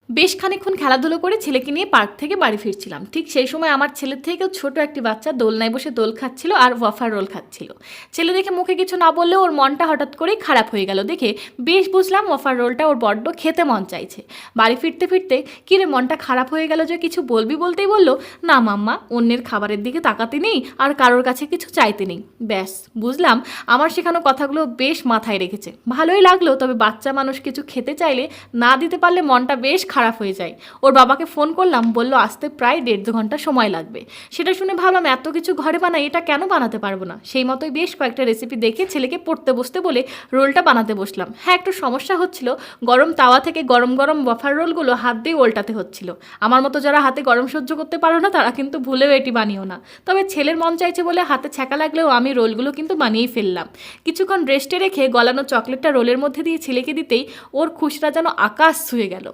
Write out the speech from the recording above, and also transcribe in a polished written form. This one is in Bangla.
বেশ খানিকক্ষণ খেলাধুলো করে ছেলেকে নিয়ে পার্ক থেকে বাড়ি ফিরছিলাম। ঠিক সেই সময় আমার ছেলের থেকেও ছোট একটি বাচ্চা দোলনায় বসে দোল খাচ্ছিল আর ওয়াফার রোল খাচ্ছিল। ছেলে দেখে মুখে কিছু না বললেও ওর মনটা হঠাৎ করেই খারাপ হয়ে গেল দেখে বেশ বুঝলাম ওয়াফার রোলটা ওর বড্ড খেতে মন চাইছে। বাড়ি ফিরতে ফিরতে কিরে মনটা খারাপ হয়ে গেল যে, কিছু বলবি বলতেই বলল, না মাম্মা, অন্যের খাবারের দিকে তাকাতে নেই আর কারোর কাছে কিছু চাইতে নেই। ব্যাস বুঝলাম আমার শেখানো কথাগুলো বেশ মাথায় রেখেছে। ভালোই লাগলো, তবে বাচ্চা মানুষ কিছু খেতে চাইলে না দিতে পারলে মনটা বেশ খারাপ হয়ে যায়। ওর বাবাকে ফোন করলাম, বলল আসতে প্রায় 1.5-2 ঘন্টা সময় লাগবে। সেটা শুনে ভাবলাম এত কিছু ঘরে বানাই, এটা কেন বানাতে পারবো না। সেই মতোই বেশ কয়েকটা রেসিপি দেখে ছেলেকে পড়তে বসতে বলে রোলটা বানাতে বসলাম। হ্যাঁ, একটু সমস্যা হচ্ছিল, গরম তাওয়া থেকে গরম গরম ওয়াফার রোলগুলো হাত দিয়ে উল্টাতে হচ্ছিল। আমার মতো যারা হাতে গরম সহ্য করতে পারো না তারা কিন্তু ভুলেও এটি বানিও না। তবে ছেলের মন চাইছে বলে হাতে ছ্যাঁকা লাগলেও আমি রোলগুলো কিন্তু বানিয়েই ফেললাম। কিছুক্ষণ রেস্টে রেখে গলানো চকলেটটা রোলের মধ্যে দিয়ে ছেলেকে দিতেই ওর খুশিটা যেন আকাশ ছুঁয়ে গেল।